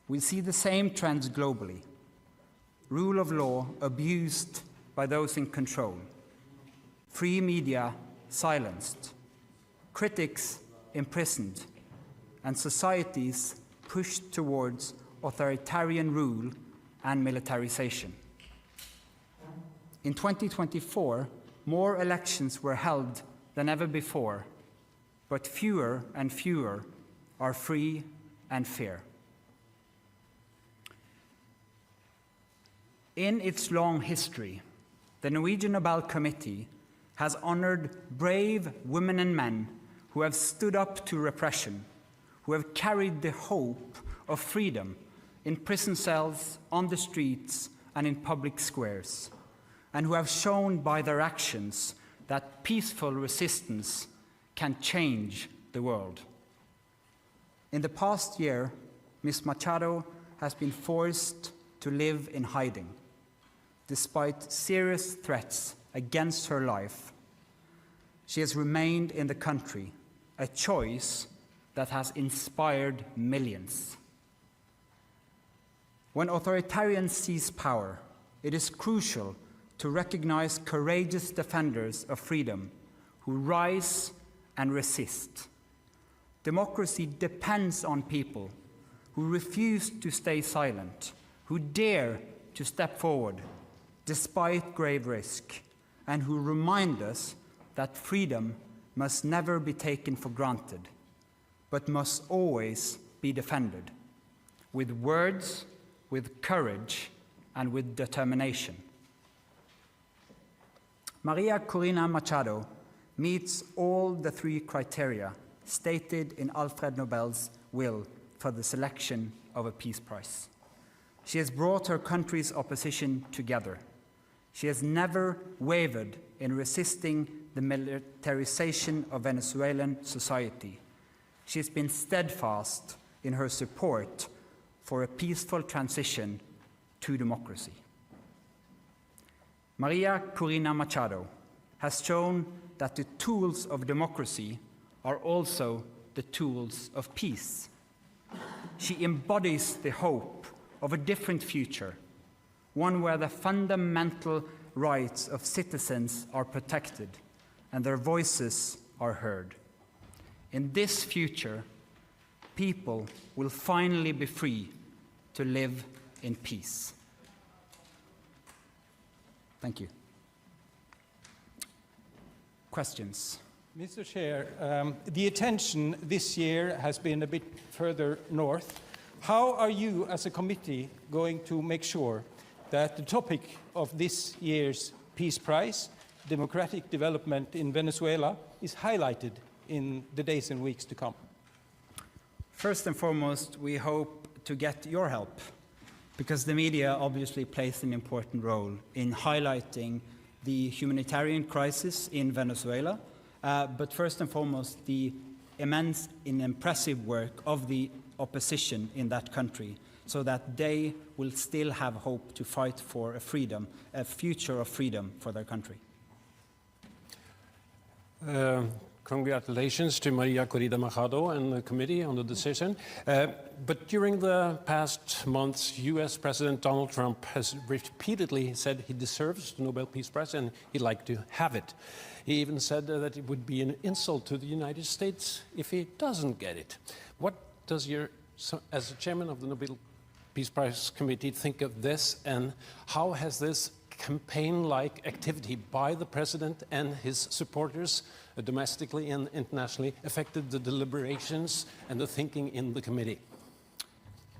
we see the same trends globally. Rule of law abused by those in control. Free media silenced. Critics imprisoned. And societies pushed towards authoritarian rule and militarization. In 2024, more elections were held than ever before, but fewer and fewer are free and fair. In its long history, the Norwegian Nobel Committee has honored brave women and men who have stood up to repression, who have carried the hope of freedom in prison cells, on the streets, and in public squares, and who have shown by their actions that peaceful resistance can change the world. In the past year, Ms. Machado has been forced to live in hiding. Despite serious threats against her life, she has remained in the country, a choice that has inspired millions. When authoritarians seize power, it is crucial to recognize courageous defenders of freedom who rise and resist. Democracy depends on people who refuse to stay silent, who dare to step forward despite grave risk, and who remind us that freedom must never be taken for granted, but must always be defended, with words, with courage, and with determination. Maria Corina Machado meets all the three criteria stated in Alfred Nobel's will for the selection of a Peace Prize. She has brought her country's opposition together. She has never wavered in resisting the militarization of Venezuelan society. She has been steadfast in her support for a peaceful transition to democracy. Maria Corina Machado has shown that the tools of democracy are also the tools of peace. She embodies the hope of a different future, one where the fundamental rights of citizens are protected and their voices are heard. In this future, people will finally be free to live in peace. Thank you. Questions? Mr. Chair, the attention this year has been a bit further north. How are you as a committee going to make sure that the topic of this year's Peace Prize, democratic development in Venezuela, is highlighted in the days and weeks to come? First and foremost, we hope to get your help, because the media obviously plays an important role in highlighting the humanitarian crisis in Venezuela, but first and foremost, the immense and impressive work of the opposition in that country, so that they will still have hope to fight for a future of freedom for their country. Congratulations to Maria Corina Machado and the committee on the decision. But during the past months, US President Donald Trump has repeatedly said he deserves the Nobel Peace Prize and he'd like to have it. He even said that it would be an insult to the United States if he doesn't get it. What does as a chairman of the Nobel Peace Prize Committee, think of this, and how has this campaign-like activity by the president and his supporters, domestically and internationally, affected the deliberations and the thinking in the committee?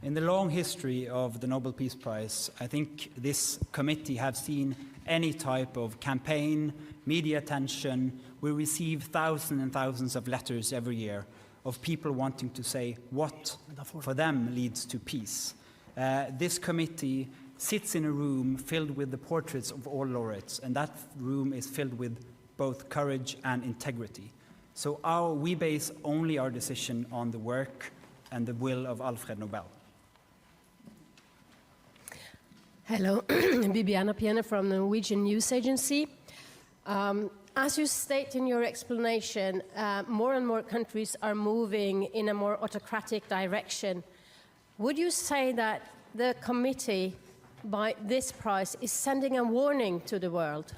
In the long history of the Nobel Peace Prize, I think this committee have seen any type of campaign, media attention. We receive thousands and thousands of letters every year of people wanting to say what for them leads to peace. This committee sits in a room filled with the portraits of all laureates, and that room is filled with both courage and integrity. So we base only our decision on the work and the will of Alfred Nobel. Hello, Bibiana Piena from the Norwegian news agency. As you state in your explanation, more and more countries are moving in a more autocratic direction. Would you say that the committee, by this prize, is sending a warning to the world?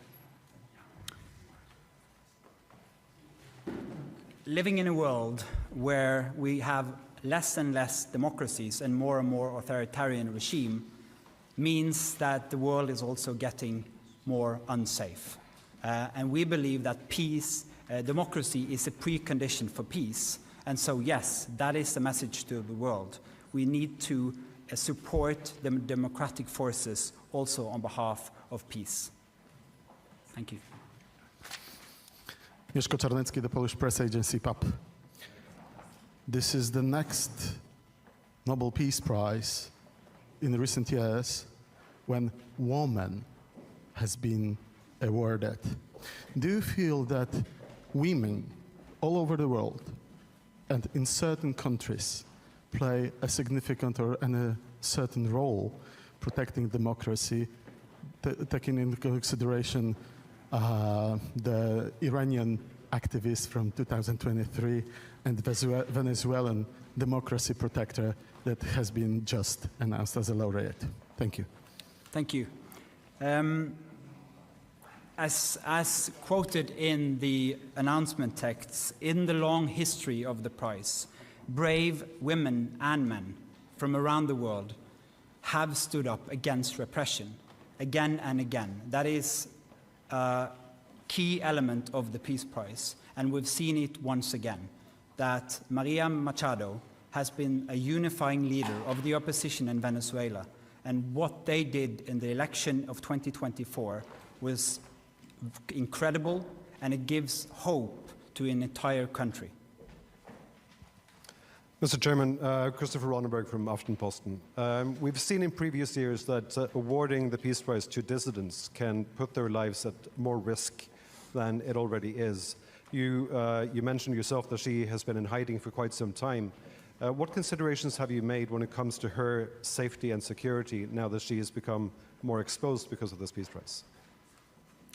Living in a world where we have less and less democracies and more authoritarian regime means that the world is also getting more unsafe. And we believe that peace, democracy is a precondition for peace. And so, yes, that is the message to the world. We need to support the democratic forces also on behalf of peace. Thank you. Mieszko Czarnecki, the Polish press agency, PAP. This is the next Nobel Peace Prize in recent years when woman has been awarded. Do you feel that women all over the world and in certain countries play a significant and a certain role protecting democracy, taking into consideration the Iranian activist from 2023 and the Venezuelan democracy protector that has been just announced as a laureate? Thank you. Thank you. As quoted in the announcement texts, in the long history of the prize, brave women and men from around the world have stood up against repression again and again. That is a key element of the Peace Prize, and we've seen it once again, that Maria Machado has been a unifying leader of the opposition in Venezuela, and what they did in the election of 2024 was incredible, and it gives hope to an entire country. Mr. Chairman, Christopher Ronenberg from Aftenposten. We've seen in previous years that awarding the Peace Prize to dissidents can put their lives at more risk than it already is. You mentioned yourself that she has been in hiding for quite some time. What considerations have you made when it comes to her safety and security now that she has become more exposed because of this Peace Prize?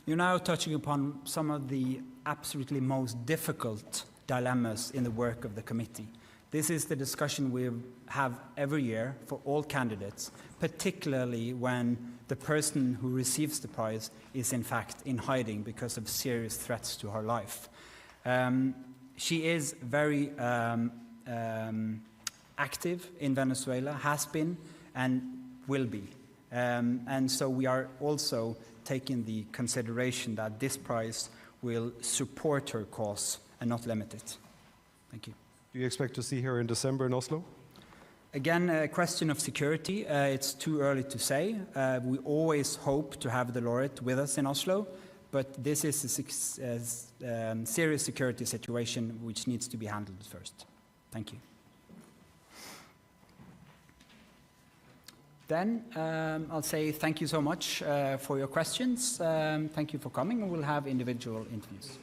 You're now touching upon some of the absolutely most difficult dilemmas in the work of the committee. This is the discussion we have every year for all candidates, particularly when the person who receives the prize is in fact in hiding because of serious threats to her life. She is very active in Venezuela, has been and will be. And so we are also taking the consideration that this prize will support her cause and not limit it. Thank you. Do you expect to see her in December in Oslo? Again, a question of security. It's too early to say. We always hope to have the laureate with us in Oslo, but this is a serious security situation which needs to be handled first. Thank you. Then I'll say thank you so much for your questions. Thank you for coming, and we'll have individual interviews.